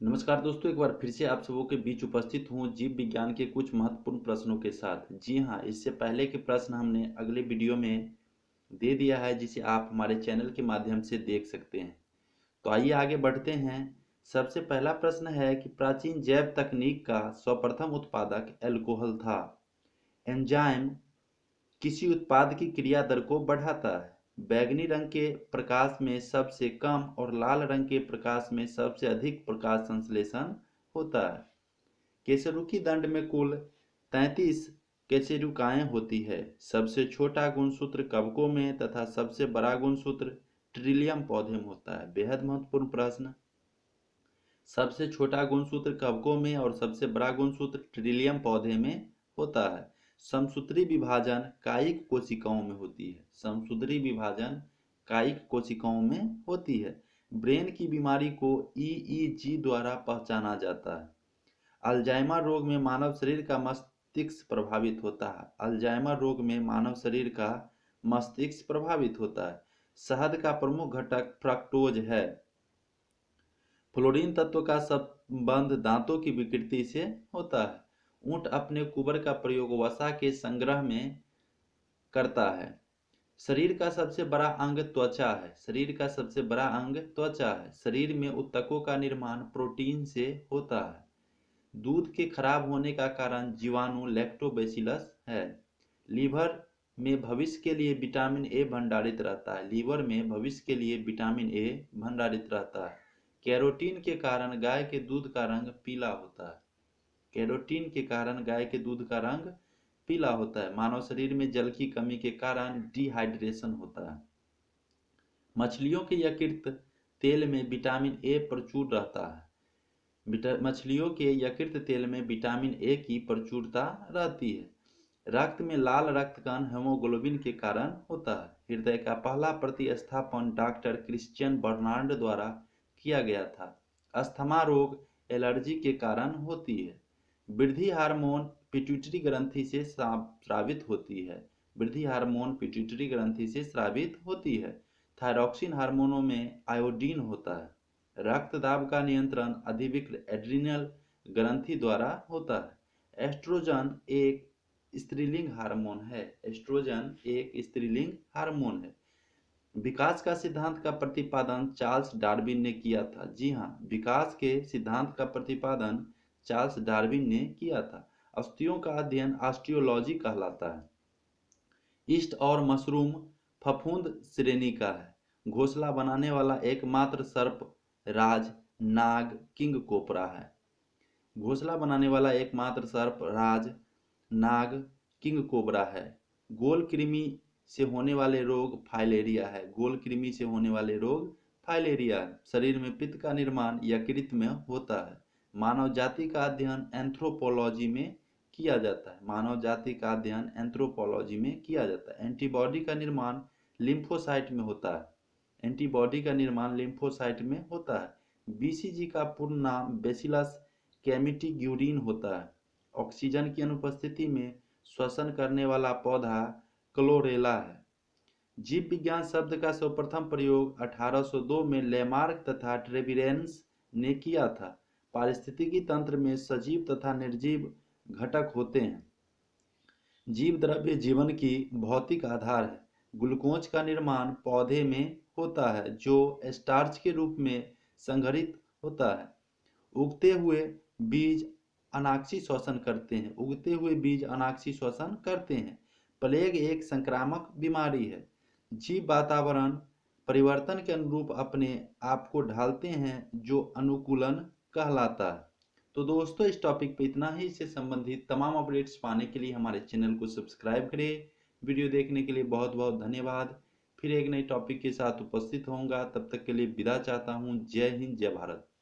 नमस्कार दोस्तों, एक बार फिर से आप सबों के बीच उपस्थित हूँ जीव विज्ञान के कुछ महत्वपूर्ण प्रश्नों के साथ। जी हाँ, इससे पहले के प्रश्न हमने अगले वीडियो में दे दिया है, जिसे आप हमारे चैनल के माध्यम से देख सकते हैं। तो आइए आगे बढ़ते हैं। सबसे पहला प्रश्न है कि प्राचीन जैव तकनीक का सर्वप्रथम उत्पादक अल्कोहल था। एंजाइम किसी उत्पाद की क्रिया दर को बढ़ाता है। बैंगनी रंग के प्रकाश में सबसे कम और लाल रंग के प्रकाश में सबसे अधिक प्रकाश संश्लेषण होता है। केशरुकी दंड में कुल 33 केशरुकाएं होती है। सबसे छोटा गुणसूत्र कवकों में तथा सबसे बड़ा गुणसूत्र ट्रिलियम पौधे में होता है। बेहद महत्वपूर्ण प्रश्न। सबसे छोटा गुणसूत्र कवकों में और सबसे बड़ा गुणसूत्र ट्रिलियम पौधे में होता है। समसूत्री विभाजन कायिक कोशिकाओं में होती है। समसूत्री विभाजन कायिक कोशिकाओं में होती है। ब्रेन की बीमारी को ईईजी द्वारा पहचाना जाता है। अल्जाइमर रोग में मानव शरीर का मस्तिष्क प्रभावित होता है। अल्जाइमर रोग में मानव शरीर का मस्तिष्क प्रभावित होता है। शहद का प्रमुख घटक फ्रक्टोज है। फ्लोरीन तत्व का संबंध दांतों की विकृति से होता है। ऊंट अपने कुबर का प्रयोग वसा के संग्रह में करता है। शरीर का सबसे बड़ा अंग त्वचा है। शरीर का सबसे बड़ा अंग त्वचा है। शरीर में ऊतकों का निर्माण प्रोटीन से होता है। दूध के खराब होने का कारण जीवाणु लैक्टोबैसिलस है। लीवर में भविष्य के लिए विटामिन ए भंडारित रहता है। लीवर में भविष्य के लिए विटामिन ए भंडारित रहता है। कैरोटीन के कारण गाय के दूध का रंग पीला होता है। कैरोटीन के कारण गाय के दूध का रंग पीला होता है। मानव शरीर में जल की कमी के कारण डिहाइड्रेशन होता है। मछलियों के यकृत तेल में विटामिन ए प्रचुर रहता है। मछलियों के यकृत तेल में विटामिन ए की प्रचुरता रहती है। रक्त में लाल रक्त कण हेमोग्लोबिन के कारण होता है। हृदय का पहला प्रतिस्थापन डॉक्टर क्रिश्चियन बर्नार्ड द्वारा किया गया था। अस्थमा रोग एलर्जी के कारण होती है। वृद्धि हार्मोन पिट्यूटरी ग्रंथि से स्रावित होती है। वृद्धि हार्मोन पिट्यूटरी ग्रंथि से स्रावित होती है। थायरॉक्सिन हार्मोनों में आयोडीन होता है। रक्तदाब का नियंत्रण अधिविक्र एड्रिनल ग्रंथि द्वारा होता है। एस्ट्रोजन एक स्त्रीलिंग हार्मोन है। एस्ट्रोजन एक स्त्रीलिंग हार्मोन है। विकास का सिद्धांत का प्रतिपादन चार्ल्स डार्विन ने किया था। जी हाँ, विकास के सिद्धांत का प्रतिपादन चार्ल्स डार्विन ने किया था। अस्थियों का अध्ययन ऑस्टियोलॉजी कहलाता है। ईस्ट और मशरूम फफूंद श्रेणी का है। घोंसला बनाने वाला एकमात्र सर्प राज नाग किंग कोबरा है। घोंसला बनाने वाला एकमात्र सर्प राज नाग किंग कोबरा है। गोल कृमि से होने वाले रोग फाइलेरिया है। गोल कृमि से होने वाले रोग फाइलेरिया है। शरीर में पित्त का निर्माण यकृत में होता है। मानव जाति का अध्ययन एंथ्रोपोलॉजी में किया जाता है। मानव जाति का अध्ययन एंथ्रोपोलॉजी में किया जाता है। एंटीबॉडी का निर्माण लिम्फोसाइट में होता है। एंटीबॉडी का निर्माण लिम्फोसाइट में होता है। बीसीजी का पूर्ण नाम बेसिलस कैमिटीग्यूरिन होता है। ऑक्सीजन की अनुपस्थिति में श्वसन करने वाला पौधा क्लोरेला है। जीव विज्ञान शब्द का सर्वप्रथम प्रयोग 1802 में लेमार्क तथा ट्रेविरेंस ने किया था। पारिस्थितिकी तंत्र में सजीव तथा निर्जीव घटक होते हैं। जीव द्रव्य जीवन की भौतिक आधार है। ग्लूकोज का निर्माण पौधे में होता है, जो स्टार्च के रूप में संघरित होता है। उगते हुए बीज अनाक्षी श्वसन करते हैं। उगते हुए बीज अनाक्षी श्वसन करते हैं। प्लेग एक संक्रामक बीमारी है। जीव वातावरण परिवर्तन के अनुरूप अपने आप को ढालते हैं, जो अनुकूलन कहलाता है। तो दोस्तों, इस टॉपिक पे इतना ही। इससे संबंधित तमाम अपडेट्स पाने के लिए हमारे चैनल को सब्सक्राइब करें। वीडियो देखने के लिए बहुत बहुत धन्यवाद। फिर एक नए टॉपिक के साथ उपस्थित होऊंगा। तब तक के लिए विदा चाहता हूँ। जय हिंद, जय भारत।